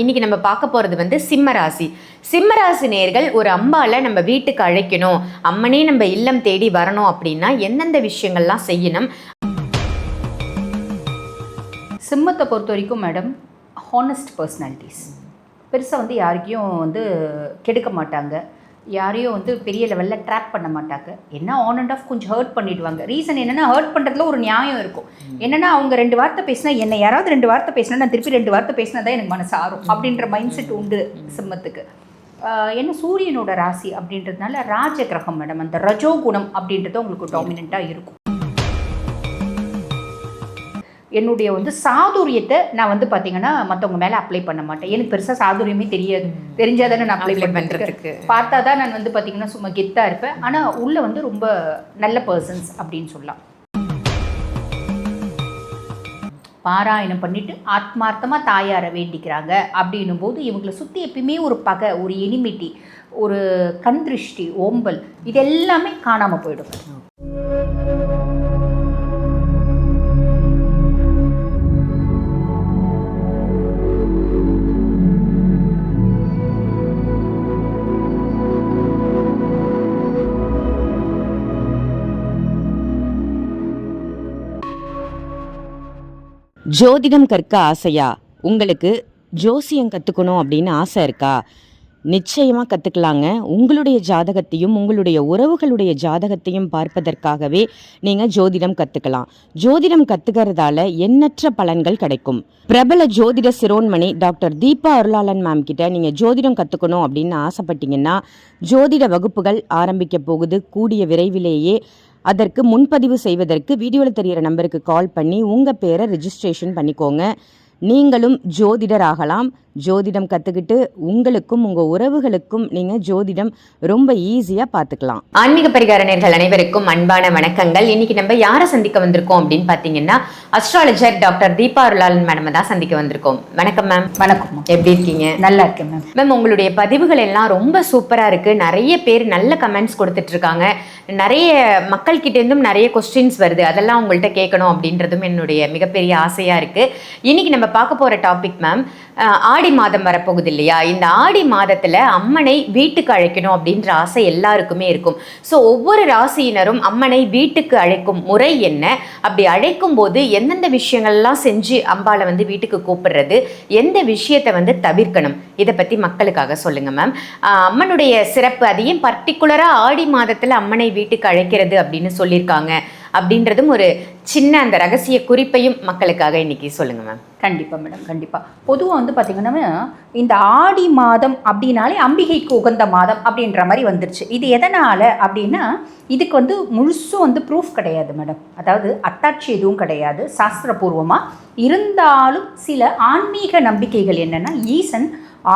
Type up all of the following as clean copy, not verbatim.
இன்னைக்கு நம்ம பார்க்க போறது சிம்மராசி. சிம்மராசி நேர்கள் ஒரு அம்பால நம்ம வீட்டுக்கு அழைக்கணும், அம்மனே நம்ம இல்லம் தேடி வரணும் அப்படின்னா எந்தெந்த விஷயங்கள்லாம் செய்யணும்? சிம்மத்தை பொறுத்த வரைக்கும் மேடம், ஹானஸ்ட் பர்சனாலிட்டிஸ். பெருசாக யாருக்கையும் கெடுக்க மாட்டாங்க, யாரையும் பெரிய லெவலில் ட்ராப் பண்ண மாட்டாங்க. என்ன ஆன் அண்ட் ஆஃப் கொஞ்சம் ஹர்ட் பண்ணிவிடுவாங்க. ரீசன் என்னென்னா, ஹர்ட் பண்ணுறதுல ஒரு நியாயம் இருக்கும். என்னென்னா, அவங்க 2 வார்த்தை பேசினா, என்னை யாராவது 2 வார்த்தை பேசினா நான் திருப்பி 2 வார்த்தை பேசினா தான் எனக்கு மனசு ஆறும் அப்படின்ற மைண்ட் செட் உண்டு சிம்மத்துக்கு. என்ன சூரியனோட ராசி அப்படின்றதுனால ராஜ கிரகம் மேடம், அந்த ரஜோ குணம் அப்படின்றது உங்களுக்கு டாமினண்ட்டாக இருக்கும். என்னுடைய சாதுரியத்தை நான் பார்த்தீங்கன்னா மற்றவங்க மேலே அப்ளை பண்ண மாட்டேன். எனக்கு பெருசாக சாதுரியமே தெரியாது. தெரிஞ்சாதானே நான் அப்ளை பண்ணுறதுக்கு. பார்த்தா தான் நான் பார்த்தீங்கன்னா சும்மா கெத்தாக இருப்பேன். ஆனால் உள்ளே ரொம்ப நல்ல பர்சன்ஸ் அப்படின்னு சொல்லலாம். பாராயணம் பண்ணிவிட்டு ஆத்மார்த்தமாக தாயாரை வேண்டிக்கிறாங்க அப்படின்னும் போது இவங்களை சுற்றி எப்பயுமே ஒரு பகை, ஒரு எனிமிட்டி, ஒரு கண் திருஷ்டி, ஓம்பல், இது எல்லாமே காணாமல் போயிடும். ஜோதிடம் கற்க ஆசையா? உங்களுக்கு ஜோசியம் கற்றுக்கணும் அப்படின்னு ஆசை இருக்கா? நிச்சயமாக கற்றுக்கலாங்க. உங்களுடைய ஜாதகத்தையும் உங்களுடைய உறவுகளுடைய ஜாதகத்தையும் பார்ப்பதற்காகவே நீங்கள் ஜோதிடம் கற்றுக்கலாம். ஜோதிடம் கற்றுக்கிறதால எண்ணற்ற பலன்கள் கிடைக்கும். பிரபல ஜோதிட சிரோன்மணி டாக்டர் தீபா அருளாளன் மேம் கிட்ட நீங்கள் ஜோதிடம் கற்றுக்கணும் அப்படின்னு ஆசைப்பட்டீங்கன்னா, ஜோதிட வகுப்புகள் ஆரம்பிக்க போகுது கூடிய விரைவிலேயே. அதற்கு முன்பதிவு செய்வதற்கு வீடியோவில் தெரிகிற நம்பருக்கு கால் பண்ணி உங்கள் பேரை ரெஜிஸ்ட்ரேஷன் பண்ணிக்கோங்க. நீங்களும் ஜோதிடர் ஆகலாம். ஜோதிடம் கற்றுக்கிட்டு உங்களுக்கும் உங்கள் உறவுகளுக்கும் நீங்கள் ஜோதிடம் ரொம்ப ஈஸியாக பார்த்துக்கலாம். ஆன்மீக பரிகார நேயர்கள் அனைவருக்கும் அன்பான வணக்கங்கள். இன்னைக்கு நம்ம யாரை சந்திக்க வந்திருக்கோம் அப்படின்னு பார்த்தீங்கன்னா, அஸ்ட்ராலஜர் டாக்டர் தீபா அருளாளன் மேடம் தான் சந்திக்க வந்திருக்கோம். வணக்கம் மேம். வணக்கம். எப்படி இருக்கீங்க? நல்லா இருக்கேன் மேம். மேம், உங்களுடைய பதிவுகள் எல்லாம் ரொம்ப சூப்பராக இருக்குது. நிறைய பேர் நல்ல கமெண்ட்ஸ் கொடுத்துட்டு இருக்காங்க. நிறைய மக்கள் கிட்டேருந்தும் நிறைய கொஸ்டின்ஸ் வருது. அதெல்லாம் உங்கள்கிட்ட கேட்கணும் அப்படின்றதும் என்னுடைய மிகப்பெரிய ஆசையாக இருக்குது. இன்னைக்கு நம்ம பார்க்க போகிற டாபிக் மேம், ஆடி மாதம் வரப்போகுது இல்லையா? இந்த ஆடி மாதத்தில் அம்மனை வீட்டுக்கு அழைக்கணும் அப்படின்ற ஆசை எல்லாருக்குமே இருக்கும். ஸோ ஒவ்வொரு ராசியினரும் அம்மனை வீட்டுக்கு அழைக்கும் முறை என்ன, அப்படி அழைக்கும் போது எந்தெந்த விஷயங்கள்லாம் செஞ்சு அம்பாவை வீட்டுக்கு கூப்பிடுறது, எந்த விஷயத்தை தவிர்க்கணும், இதை பற்றி மக்களுக்காக சொல்லுங்கள் மேம். அம்மனுடைய சிறப்பு, அதையும் பர்டிகுலராக ஆடி மாதத்தில் அம்மனை வீட்டுக்கு அழைக்கிறது அப்படின்னு சொல்லியிருக்காங்க அப்படின்றதும் ஒரு சின்ன அந்த ரகசிய குறிப்பையும் மக்களுக்காக இன்னைக்கு சொல்லுங்கள் மேம். கண்டிப்பாக மேடம், கண்டிப்பாக. பொதுவாக பார்த்தீங்கன்னா, இந்த ஆடி மாதம் அப்படின்னாலே அம்பிகைக்கு உகந்த மாதம் அப்படின்ற மாதிரி வந்துருச்சு. இது எதனால் அப்படின்னா, இதுக்கு முழுசும் ப்ரூஃப் கிடையாது மேடம். அதாவது அத்தாட்சி எதுவும் கிடையாது சாஸ்திரபூர்வமாக. இருந்தாலும் சில ஆன்மீக நம்பிக்கைகள் என்னென்னா, ஈசன்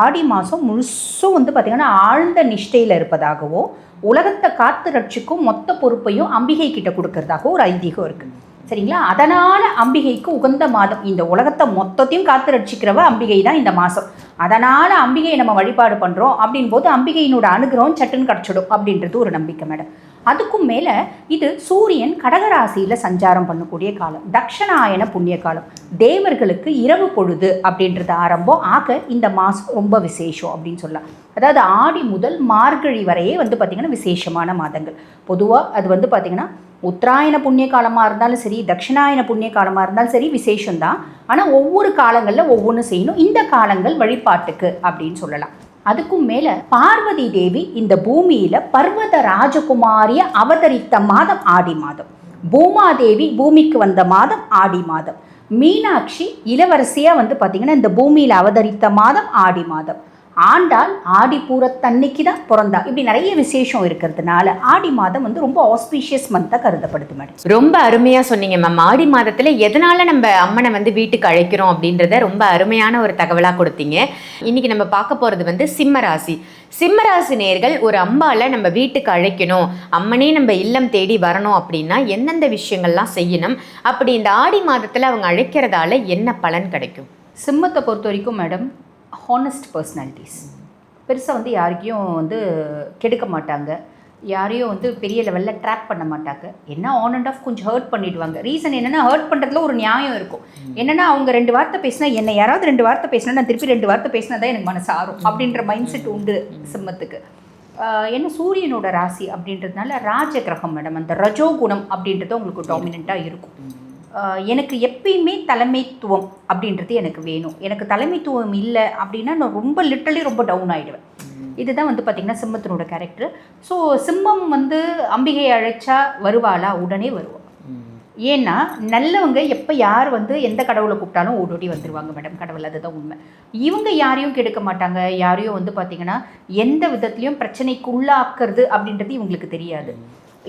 ஆடி மாதம் முழுசும் பார்த்திங்கன்னா ஆழ்ந்த நிஷ்டையில் இருப்பதாகவோ, உலகத்தை காத்து ரட்சிக்கும் மொத்த பொறுப்பையும் அம்பிகை கிட்ட கொடுக்கறதாகவும் ஒரு ஐதீகம் இருக்குது. சரிங்களா? அதனால் அம்பிகைக்கு உகந்த மாதம். இந்த உலகத்தை மொத்தத்தையும் காத்து ரட்சிக்கிறவ அம்பிகை தான் இந்த மாதம். அதனால் அம்பிகையை நம்ம வழிபாடு பண்ணுறோம் அப்படின் போது அம்பிகையினோட அனுகிரகம் சட்டுன்னு கிடச்சிடும் அப்படின்றது ஒரு நம்பிக்கை மேடம். அதுக்கும் மேலே இது சூரியன் கடகராசியில் சஞ்சாரம் பண்ணக்கூடிய காலம், தக்ஷணாயன புண்ணிய காலம், தேவர்களுக்கு இரவு பொழுது அப்படின்றது ஆரம்பம். ஆக இந்த மாதம் ரொம்ப விசேஷம் அப்படின்னு சொல்லலாம். அதாவது ஆடி முதல் மார்கழி வரையே பார்த்திங்கன்னா விசேஷமான மாதங்கள். பொதுவாக அது பார்த்திங்கன்னா உத்தராயண புண்ணிய காலமாக இருந்தாலும் சரி, தட்சிணாயன புண்ணிய காலமாக இருந்தாலும் சரி விசேஷம்தான். ஆனால் ஒவ்வொரு காலங்களில் ஒவ்வொன்று செய்யணும். இந்த காலங்கள் வழிபாட்டுக்கு அப்படின்னு சொல்லலாம். அதுக்கும் மேலே பார்வதி தேவி இந்த பூமியில் பர்வத ராஜகுமாரியை அவதரித்த மாதம் ஆடி மாதம். பூமாதேவி பூமிக்கு வந்த மாதம் ஆடி மாதம். மீனாட்சி இளவரசியாக பார்த்திங்கன்னா இந்த பூமியில் அவதரித்த மாதம் ஆடி மாதம். ஆண்டாள் ஆடிப்பூரத்தன்னைக்கு தான் பிறந்தா. இப்படி நிறைய விசேஷம் இருக்கிறதுனால ஆடி மாதம் ரொம்ப ஆஸ்பீஷியஸ் மந்தாக கருதப்படுது மேடம். ரொம்ப அருமையாக சொன்னீங்க மேம். ஆடி மாதத்தில் எதனால் நம்ம அம்மனை வீட்டுக்கு அழைக்கிறோம் அப்படின்றத ரொம்ப அருமையான ஒரு தகவலாக கொடுத்தீங்க. இன்னைக்கு நம்ம பார்க்க போகிறது சிம்மராசி. சிம்மராசி நேர்கள் ஒரு அம்பால நம்ம வீட்டுக்கு அழைக்கணும், அம்மனே நம்ம இல்லம் தேடி வரணும் அப்படின்னா எந்தெந்த விஷயங்கள்லாம் செய்யணும், அப்படி இந்த ஆடி மாதத்தில் அவங்க அழைக்கிறதால என்ன பலன் கிடைக்கும்? சிம்மத்தை பொறுத்த வரைக்கும் மேடம், ஹானஸ்ட் பர்சனாலிட்டிஸ். பெருசாக யாருக்கையும் கெடுக்க மாட்டாங்க, யாரையும் வந்து பெரிய லெவலில் ட்ராப் பண்ண மாட்டாங்க. என்ன ஆன் அண்ட் ஆஃப் கொஞ்சம் ஹர்ட் பண்ணிடுவாங்க. ரீசன் என்னென்னா ஹர்ட் பண்ணுறதுல ஒரு நியாயம் இருக்கும். என்னென்னா அவங்க 2 வார்த்தை பேசினா, என்னை யாராவது 2 வார்த்தை பேசினா நான் திருப்பி 2 வார்த்தை பேசினா தான் எனக்கு மனசு ஆறும் அப்படின்ற மைண்ட் செட் உண்டு சிம்மத்துக்கு. என்ன சூரியனோட ராசி அப்படின்றதுனால ராஜ கிரகம் மேடம், அந்த ரஜோகுணம் அப்படின்றது உங்களுக்கு டாமினண்ட்டாக இருக்கும். எனக்கு எப்பயுமே தலைமைத்துவம் அப்படின்றது எனக்கு வேணும். எனக்கு தலைமைத்துவம் இல்லை அப்படின்னா நான் ரொம்ப லிட்டரலி ரொம்ப டவுன் ஆகிடுவேன். இதுதான் வந்து பார்த்திங்கன்னா சிம்மத்தினோட கேரக்டர். ஸோ சிம்மம் வந்து அம்பிகையை அழைச்சா வருவாளா? உடனே வருவா. ஏன்னா நல்லவங்க எப்போ யார் வந்து எந்த கடவுளை கூப்பிட்டாலும் ஓடோடி வந்துடுவாங்க மேடம். கடவுள் அதுதான் உண்மை. இவங்க யாரையும் கெடுக்க மாட்டாங்க. யாரையும் வந்து பார்த்திங்கன்னா எந்த விதத்துலையும் பிரச்சனைக்கு உள்ளாக்குறது அப்படின்றது இவங்களுக்கு தெரியாது.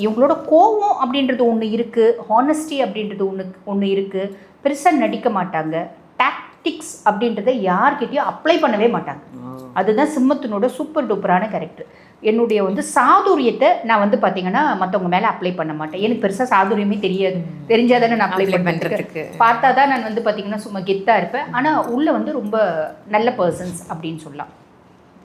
இவங்களோட கோவம் அப்படின்றது ஒன்று இருக்குது, ஹானஸ்டி அப்படின்றது ஒன்று இருக்குது. பெருசாக நடிக்க மாட்டாங்க. டாக்டிக்ஸ் அப்படின்றத யார்கிட்டையும் அப்ளை பண்ணவே மாட்டாங்க. அதுதான் சிம்மத்தினோட சூப்பர் டூப்பரான கேரக்டர். என்னுடைய வந்து சாதுரியத்தை நான் வந்து பார்த்தீங்கன்னா மற்றவங்க மேலே அப்ளை பண்ண மாட்டேன். எனக்கு பெருசாக சாதுரியமே தெரியாது. தெரிஞ்சால் தானே நான் அப்ளை பண்ணுறதுக்கு. பார்த்தா தான் நான் வந்து பார்த்தீங்கன்னா சும்மா கெத்தாக இருப்பேன். ஆனால் உள்ளே வந்து ரொம்ப நல்ல பர்சன்ஸ் அப்படின்னு சொல்லலாம்.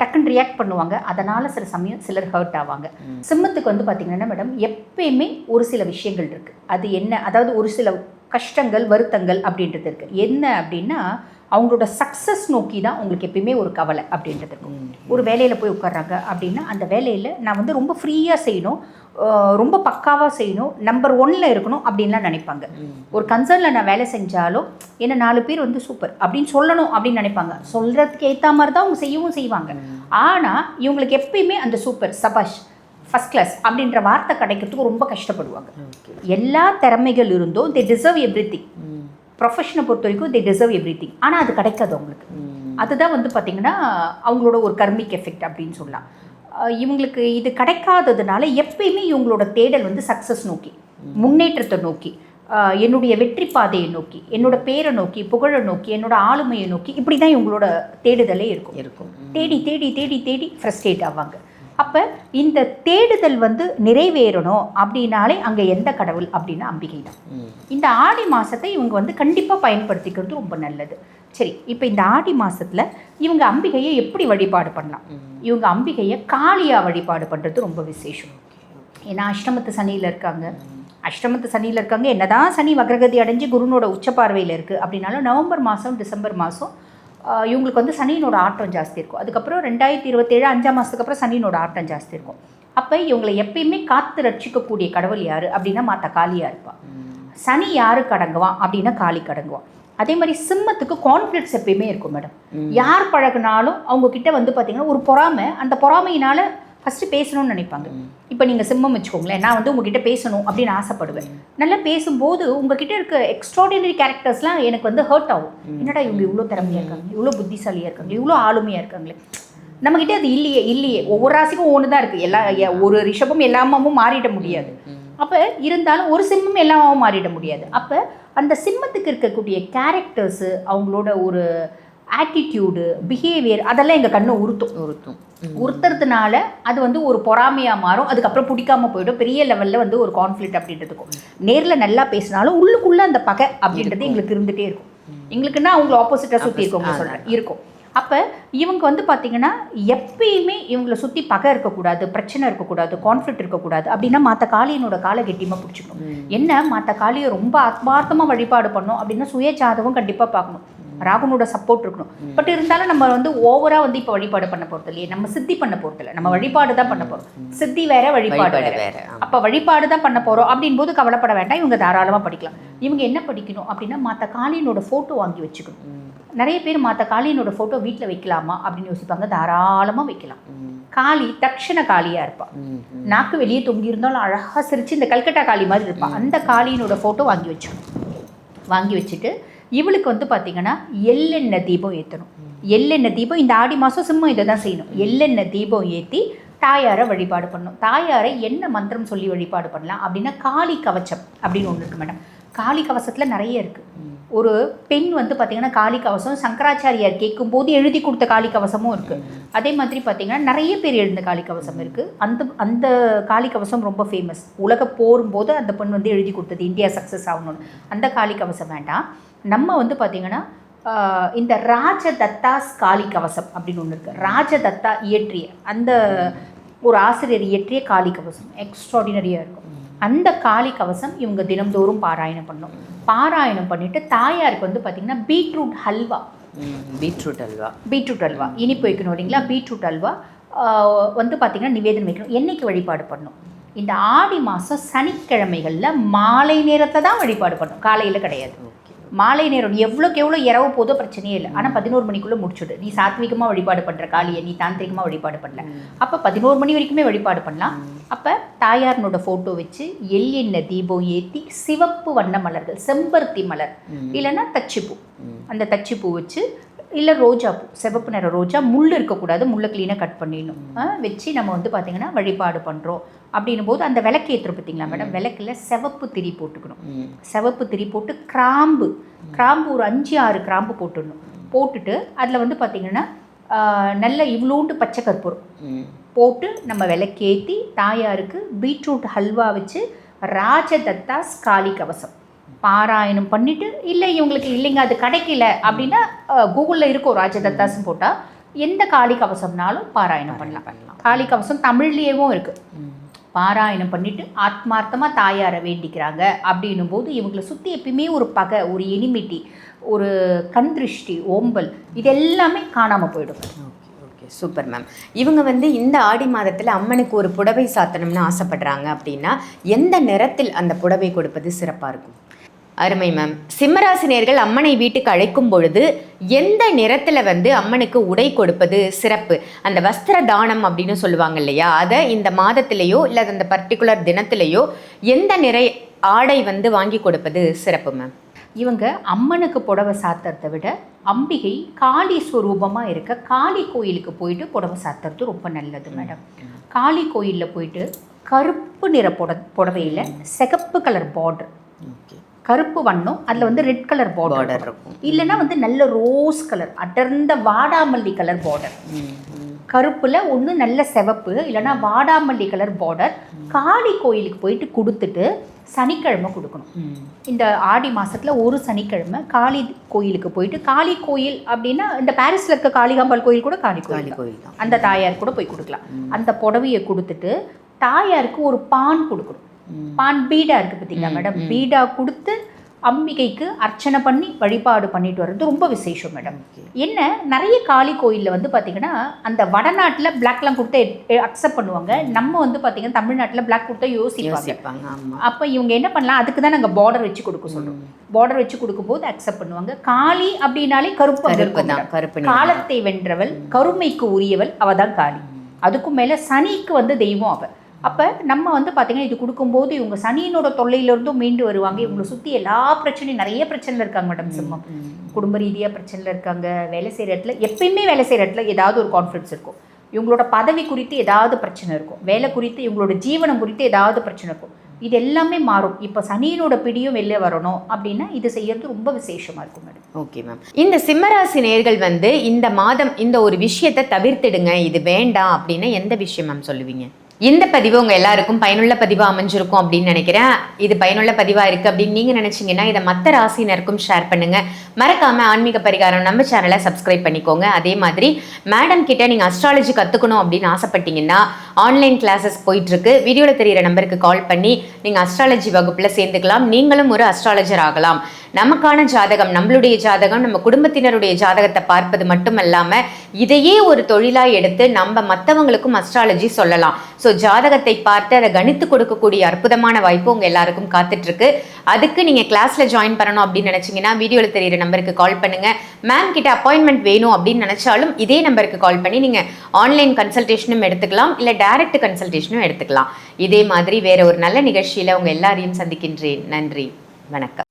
டக்குன்னு ரியாக்ட் பண்ணுவாங்க. அதனால் சில சமயம் சிலர் ஹர்ட் ஆவாங்க. சிம்மத்துக்கு வந்து பார்த்திங்கன்னா மேடம் எப்பயுமே ஒரு சில விஷயங்கள் இருக்குது. அது என்ன, அதாவது ஒரு சில கஷ்டங்கள் வருத்தங்கள் அப்படின்றது இருக்குது. என்ன அப்படின்னா அவங்களோட சக்ஸஸ் நோக்கி தான் உங்களுக்கு எப்பயுமே ஒரு கவலை அப்படின்றது இருக்கும். ஒரு வேலையில் போய் உட்கார்றாங்க அப்படின்னா அந்த வேலையில் நான் வந்து ரொம்ப ஃப்ரீயாக செய்யணும், ரொம்ப பக்காவாக செய்யணும், நம்பர் 1ல் இருக்கணும் அப்படின்லாம் நினைப்பாங்க. ஒரு கன்சர்னில் நான் வேலை செஞ்சாலும் என்ன 4 பேர் வந்து சூப்பர் அப்படின்னு சொல்லணும் அப்படின்னு நினைப்பாங்க. சொல்கிறதுக்கு ஏற்ற மாதிரி தான் அவங்க செய்யவும் செய்வாங்க. ஆனால் இவங்களுக்கு எப்பயுமே அந்த சூப்பர், சபாஷ், ஃபஸ்ட் கிளாஸ் அப்படின்ற வார்த்தை கிடைக்கிறதுக்கு ரொம்ப கஷ்டப்படுவாங்க. எல்லா திறமைகள் இருந்தும் தே டிசர்வ் எவ்ரிதிங். ப்ரொஃபஷனை பொறுத்த வரைக்கும் தே டிசர்வ் எவ்ரிதிங். ஆனால் அது கிடைக்காது அவங்களுக்கு. அதுதான் வந்து பார்த்திங்கன்னா அவங்களோட ஒரு கர்மிக் எஃபெக்ட் அப்படின்னு சொல்லலாம். இவங்களுக்கு இது கிடைக்காததுனால எப்பயுமே இவங்களோட தேடல் வந்து சக்ஸஸ் நோக்கி, முன்னேற்றத்தை நோக்கி, என்னுடைய வெற்றி பாதையை நோக்கி, என்னோட பேரை நோக்கி, புகழை நோக்கி, என்னோட ஆளுமையை நோக்கி, இப்படி தான் இவங்களோட தேடுதலே இருக்கும். தேடி தேடி தேடி தேடி ஃப்ரஸ்ட்ரேட் ஆவாங்க. அப்போ இந்த தேடுதல் வந்து நிறைவேறணும் அப்படின்னாலே அங்கே எந்த கடவுள் அப்படின்னா அம்பிகை தான். இந்த ஆடி மாதத்தை இவங்க வந்து கண்டிப்பாக பயன்படுத்திக்கிறது ரொம்ப நல்லது. சரி, இப்போ இந்த ஆடி மாதத்தில் இவங்க அம்பிகையை எப்படி வழிபாடு பண்ணலாம்? இவங்க அம்பிகையை காளியாக வழிபாடு பண்ணுறது ரொம்ப விசேஷம். ஏன்னா அஷ்டமத்து சனியில் இருக்காங்க. என்னதான் சனி வக்ரகதி அடைஞ்சு குருனோட உச்சப்பார்வையில் இருக்குது அப்படின்னாலும் நவம்பர் மாதம் டிசம்பர் மாதம் இவங்களுக்கு வந்து சனியினோட ஆட்டம் ஜாஸ்தி இருக்கும். அதுக்கப்புறம் 2027 5ஆம் மாதத்துக்கு அப்புறம் சனியினோட ஆட்டம் ஜாஸ்தி இருக்கும். அப்போ இவங்களை எப்பயுமே காத்து ரட்சிக்கக்கூடிய கடவுள் யார் அப்படின்னா மாதா காளியாக இருப்பாள். சனி யாருக்கு அடங்குவான் அப்படின்னா காளிக்கு அடங்குவான். அதே மாதிரி சிம்மத்துக்கு கான்ஃப்ளிக்ட்ஸ் எப்பயுமே இருக்கும் மேடம். யார் பழகினாலும் அவங்கக்கிட்ட வந்து பார்த்திங்கன்னா ஒரு பொறாமை, அந்த பொறாமையினால் ஃபஸ்ட்டு பேசணும்னு நினைப்பாங்க. இப்போ நீங்கள் சிம்மம் வச்சுக்கோங்களேன், நான் வந்து உங்ககிட்ட பேசணும் அப்படின்னு ஆசைப்படுவேன். நல்லா பேசும்போது உங்ககிட்ட இருக்க எக்ஸ்ட்ராடினரி கேரக்டர்ஸ்லாம் எனக்கு வந்து ஹர்ட் ஆகும். என்னடா இவங்க இவ்வளோ திறமையாக இருக்காங்க, இவ்வளோ புத்திசாலியாக இருக்காங்க, இவ்வளோ ஆளுமையாக இருக்காங்களே, நம்மக்கிட்ட அது இல்லையே. ஒவ்வொரு ராசிக்கும் ஒன்று தான் இருக்குது. ஒரு ரிஷபம் எல்லாமும் மாறிட முடியாது. அப்போ இருந்தாலும் ஒரு சிம்மம் எல்லாமும் மாறிட முடியாது. அப்போ அந்த சிம்மத்துக்கு இருக்கக்கூடிய கேரக்டர்ஸு, அவங்களோட ஒரு ஆட்டிடியூடு, பிஹேவியர், அதெல்லாம் எங்கள் கண்ணை உறுத்துறதுனால அது வந்து ஒரு பொறாமையாக மாறும். அதுக்கப்புறம் பிடிக்காம போய்டும். பெரிய லெவலில் வந்து ஒரு கான்ஃப்ளிக்ட் அப்படின்றதுக்கும். நேரில் நல்லா பேசினாலும் உள்ளுக்குள்ளே அந்த பகை அப்படின்றது எங்களுக்கு இருந்துகிட்டே இருக்கும். எங்களுக்குன்னா அவங்கள ஆப்போசிட்டாக சுற்றி இருக்கவங்க சொல்கிறேன் இருக்கும். அப்போ இவங்க வந்து பார்த்திங்கன்னா எப்பயுமே இவங்களை சுற்றி பகை இருக்கக்கூடாது, பிரச்சனை இருக்கக்கூடாது, கான்ஃப்ளிக்ட் இருக்கக்கூடாது அப்படின்னா மாத்த காளியினோட காலை கெட்டியமாக பிடிச்சிக்கணும். என்ன மாத்த காளியை ரொம்ப ஆத்மார்த்தமாக வழிபாடு பண்ணணும் அப்படின்னா சுய ஜாதகம் கண்டிப்பாக பார்க்கணும். ராகுனோட சப்போர்ட் இருக்கணும். பட் இருந்தாலும் நம்ம வந்து ஓவராக வந்து இப்போ வழிபாடு பண்ண போகிறது இல்லையே, நம்ம சித்தி பண்ண போகிறது இல்லை, நம்ம வழிபாடு தான் பண்ண போகிறோம். சித்தி வேற, வழிபாடு வேற. அப்போ வழிபாடு தான் பண்ண போகிறோம் அப்படின் போது கவலைப்பட வேண்டாம். இவங்க தாராளமாக படிக்கலாம். இவங்க என்ன படிக்கணும் அப்படின்னா மாத்த காளியினோட ஃபோட்டோ வாங்கி வச்சுக்கணும். நிறைய பேர் மாத்த காளியினோட ஃபோட்டோ வீட்டில் வைக்கலாமா அப்படின்னு யோசிப்பாங்க. தாராளமாக வைக்கலாம். காளி தட்சண காளியாக இருப்பாள். நாக்கு வெளியே தொங்கி இருந்தாலும் அழகாக சிரித்து இந்த கல்கட்டா காளி மாதிரி இருப்பாள். அந்த காளியினோட ஃபோட்டோ வாங்கி வச்சுக்கணும். வாங்கி வச்சுட்டு இவளுக்கு வந்து பார்த்திங்கன்னா எள்ளெண்ணெய் தீபம் ஏற்றணும். எள்ளெண்ணெய் தீபம் இந்த ஆடி மாதம் சிம்மம் இதை தான் செய்யணும். எள்ளெண்ணெய் தீபம் ஏற்றி தாயாரை வழிபாடு பண்ணணும். தாயாரை என்ன மந்திரம் சொல்லி வழிபாடு பண்ணலாம் அப்படின்னா காளி கவச்சம் அப்படின்னு ஒன்று இருக்குது மேடம். காளி கவசத்தில் நிறைய இருக்குது. ஒரு பெண் வந்து பார்த்திங்கன்னா காளி கவசம் சங்கராச்சாரியார் கேட்கும்போது எழுதி கொடுத்த காளி கவசமும் இருக்குது. அதே மாதிரி பார்த்திங்கன்னா நிறைய பேர் எழுந்த காளி கவசம் இருக்குது. அந்த காளி கவசம் ரொம்ப ஃபேமஸ். உலக போரும்போது அந்த பெண் வந்து எழுதி கொடுத்தது, இந்தியா சக்ஸஸ் ஆகணும்னு. அந்த காளி கவசம் வேண்டாம். நம்ம வந்து பார்த்திங்கன்னா இந்த ராஜதத்தாஸ் காளி கவசம் அப்படின்னு ஒன்று இருக்குது. ராஜதத்தா இயற்றிய அந்த ஒரு ஆசிரியர் இயற்றிய காளி கவசம் எக்ஸ்ட்ராடினரியாக இருக்கும். அந்த காளி கவசம் இவங்க தினம்தோறும் பாராயணம் பண்ணணும். பாராயணம் பண்ணிவிட்டு தாயாருக்கு வந்து பார்த்திங்கன்னா பீட்ரூட் ஹல்வா இனிப்பு வைக்கணும் இல்லைங்களா. பீட்ரூட் ஹல்வா வந்து பார்த்திங்கன்னா நிவேதனம் வைக்கணும். என்னைக்கு வழிபாடு பண்ணணும்? இந்த ஆடி மாதம் சனிக்கிழமைகளில் மாலை நேரத்தை தான் வழிபாடு பண்ணணும், காலையில் கிடையாது. மாலை நேரம் எவ்வளோக்கு எவ்வளோ இரவு போதோ பிரச்சனையே இல்லை. ஆனால் 11 மணிக்குள்ளே முடிச்சுடு. நீ சாத்விகமாக வழிபாடு பண்ணுற காளியை நீ தாந்திரிகமாக வழிபாடு பண்ணல, அப்போ 11 மணி வரைக்குமே வழிபாடு பண்ணலாம். அப்போ தாயாரனோட ஃபோட்டோ வச்சு எண்ணெய் தீபம் ஏற்றி சிவப்பு வண்ண மலர்கள், செம்பருத்தி மலர் இல்லைன்னா தச்சிப்பூ, அந்த தச்சிப்பூ வச்சு இல்லை ரோஜாப்பூ, சிவப்பு நிற ரோஜா, முள் இருக்கக்கூடாது, முள்ளை க்ளீனாக கட் பண்ணிடணும் வச்சு நம்ம வந்து பார்த்திங்கன்னா வழிபாடு பண்ணுறோம். அப்படின்னும் போது அந்த விளக்கு ஏற்றுறோம் பார்த்தீங்களா மேடம், விளக்கில் சிவப்பு திரி போட்டுக்கணும். சிவப்பு திரி போட்டு கிராம்பு ஒரு 5-6 கிராம்பு போட்டுடணும். போட்டுட்டு அதில் வந்து பார்த்திங்கன்னா நல்ல இவ்வளோண்டு பச்சை கற்பூரம் போட்டு நம்ம விளக்கேற்றி தாயாருக்கு பீட்ரூட் ஹல்வா வச்சு ராஜதத்தாஸ் காளி கவசம் பாராயணம் பண்ணிவிட்டு, இல்லை இவங்களுக்கு இல்லைங்க அது கிடைக்கல அப்படின்னா கூகுளில் இருக்கும் ராஜதத்தாஸ்ன்னு போட்டால் எந்த காளி கவசம்னாலும் பாராயணம் பண்ணலாம். காளி கவசம் தமிழ்லேயும் இருக்குது. பாராயணம் பண்ணிவிட்டு ஆத்மார்த்தமாக தாயாரை வேண்டிக்கிறாங்க அப்படின்னும் போது இவங்களை சுற்றி எப்பயுமே ஒரு பகை, ஒரு எனிமிட்டி, ஒரு கண் திருஷ்டி, ஓம்பல், இது எல்லாமே காணாமல் போயிடும். Okay, super ma'am. இவங்க வந்து இந்த ஆடி மாதத்தில் அம்மனுக்கு ஒரு புடவை சாத்தணும்னு ஆசைப்படுறாங்க அப்படின்னா எந்த நிறத்தில் அந்த புடவை கொடுப்பது சிறப்பாக இருக்கும்? அருமை மேம். சிம்மராசினியர்கள் அம்மனை வீட்டுக்கு அழைக்கும் பொழுது எந்த நிறத்தில் வந்து அம்மனுக்கு உடை கொடுப்பது சிறப்பு? அந்த வஸ்திர தானம் அப்படின்னு சொல்லுவாங்க இல்லையா, அதை இந்த மாதத்திலேயோ இல்லை அந்த பர்டிகுலர் தினத்திலேயோ எந்த நிற ஆடை வந்து வாங்கி கொடுப்பது சிறப்பு மேம்? இவங்க அம்மனுக்கு புடவை சாத்துறதை விட அம்பிகை காளி ஸ்வரூபமாக இருக்க காளி கோயிலுக்கு போயிட்டு புடவை சாத்துறது ரொம்ப நல்லது மேடம். காளி கோயிலில் போயிட்டு கருப்பு நிற புடவையில் சிகப்பு கலர் பார்டர், கருப்பு வண்ணம், அதில் வந்து ரெட் கலர் பார்டர் இருக்கும். இல்லைன்னா வந்து நல்ல ரோஸ் கலர், அடர்ந்த வாடாமல்லி கலர் பார்டர், கருப்பில் ஒன்று நல்ல சிவப்பு இல்லைன்னா வாடாமல்லி கலர் பார்டர் காளி கோயிலுக்கு போயிட்டு கொடுத்துட்டு சனிக்கிழமை கொடுக்கணும். இந்த ஆடி மாதத்தில் ஒரு சனிக்கிழமை காளி கோயிலுக்கு போயிட்டு, காளி கோயில் அப்படின்னா இந்த பாரிஸில் இருக்க காளிகாம்பாள் கோயில் கூட காளி கோயில் தான், அந்த தாயார் கூட போய் கொடுக்கலாம். அந்த புடவையை கொடுத்துட்டு தாயாருக்கு ஒரு பான் கொடுக்கணும். பான் பீடா இருக்குது பார்த்தீங்களா மேடம், பீடா கொடுத்து அம்பிகைக்கு அர்ச்சனை பண்ணி வழிபாடு பண்ணிட்டு வர்றது ரொம்ப விசேஷம் மேடம். என்ன நிறைய காளி கோயிலில் வந்து பார்த்திங்கன்னா அந்த வடநாட்டில் பிளாக்லாம் கொடுத்து அக்செப்ட் பண்ணுவாங்க. நம்ம வந்து பார்த்திங்கன்னா தமிழ்நாட்டில் பிளாக் கொடுத்தா யோசிப்பாங்க. அப்போ இவங்க என்ன பண்ணலாம், அதுக்கு தான் நாங்கள் பார்டர் வச்சு கொடுக்க சொல்கிறோம். பார்டர் வச்சு கொடுக்கும்போது அக்செப்ட் பண்ணுவாங்க. காளி அப்படின்னாலே கருப்பு, காலத்தை வென்றவள், கருமைக்கு உரியவள், அவள் தான் காளி. அதுக்கும் மேலே சனிக்கு வந்து தெய்வம் அவள். அப்போ நம்ம வந்து பார்த்திங்கன்னா இது கொடுக்கும்போது இவங்க சனியினோட தொல்லையிலேருந்தும் மீண்டு வருவாங்க. இவங்களை சுற்றி எல்லா பிரச்சனையும், நிறைய பிரச்சனையில் இருக்காங்க மேடம். சிம்மம் குடும்ப ரீதியாக பிரச்சனையில் இருக்காங்க. வேலை செய்கிற இடத்துல எப்பயுமே வேலை செய்கிற இடத்துல ஏதாவது ஒரு கான்ஃப்ளிக்ட்ஸ் இருக்கும். இவங்களோட பதவி குறித்து ஏதாவது பிரச்சனை இருக்கும். வேலை குறித்து, இவங்களோட ஜீவனம் குறித்து ஏதாவது பிரச்சனை இருக்கும். இது எல்லாமே மாறும். இப்போ சனியினோட பிடியும் வெளியே வரணும் அப்படின்னா இது செய்யறது ரொம்ப விசேஷமாக இருக்கும் மேடம். Okay ma'am. இந்த சிம்மராசி நேயர்கள் வந்து இந்த மாதம் இந்த ஒரு விஷயத்தை தவிர்த்திடுங்க, இது வேண்டாம் அப்படின்னா எந்த விஷயம் மேம் சொல்லுவீங்க? இந்த பதிவு உங்கள் எல்லாருக்கும் பயனுள்ள பதிவாக அமைஞ்சிருக்கும் அப்படின்னு நினைக்கிறேன். இது பயனுள்ள பதிவாக இருக்குது அப்படின்னு நீங்கள் நினச்சிங்கன்னா இதை மற்ற ராசினருக்கும் ஷேர் பண்ணுங்கள். மறக்காமல் ஆன்மீக பரிகாரம் நம்ம சேனலை சப்ஸ்கிரைப் பண்ணிக்கோங்க. அதே மாதிரி மேடம் கிட்ட நீங்கள் அஸ்ட்ராலஜி கற்றுக்கணும் அப்படின்னு ஆசைப்பட்டீங்கன்னா ஆன்லைன் கிளாஸஸ் போயிட்டுருக்கு. வீடியோவில் தெரிகிற நம்பருக்கு கால் பண்ணி நீங்கள் அஸ்ட்ராலஜி வகுப்பில் சேர்ந்துக்கலாம். நீங்களும் ஒரு அஸ்ட்ராலஜர் ஆகலாம். நமக்கான ஜாதகம், நம்மளுடைய ஜாதகம், நம்ம குடும்பத்தினருடைய ஜாதகத்தை பார்ப்பது மட்டும் இல்லாமல் இதையே ஒரு தொழிலாக எடுத்து நம்ம மற்றவங்களுக்கும் அஸ்ட்ராலஜி சொல்லலாம். ஸோ ஜாதகத்தை பார்த்து அதை கணித்து கொடுக்கக்கூடிய அற்புதமான வாய்ப்பு உங்கள் எல்லாருக்கும் காத்துட்ருக்கு. அதுக்கு நீங்கள் கிளாஸில் ஜாயின் பண்ணணும் அப்படின்னு நினச்சிங்கன்னா வீடியோவில் தெரிகிற நம்பருக்கு கால் பண்ணுங்கள். மேம் கிட்ட அப்பாயின்மெண்ட் வேணும் அப்படின்னு நினச்சாலும் இதே நம்பருக்கு கால் பண்ணி நீங்கள் ஆன்லைன் கன்சல்டேஷனும் எடுத்துக்கலாம், இல்லை டைரக்ட் கன்சல்டேஷனும் எடுத்துக்கலாம். இதே மாதிரி வேற ஒரு நல்ல நிகழ்ச்சியில் உங்கள் எல்லாரையும் சந்திக்கின்றேன். நன்றி, வணக்கம்.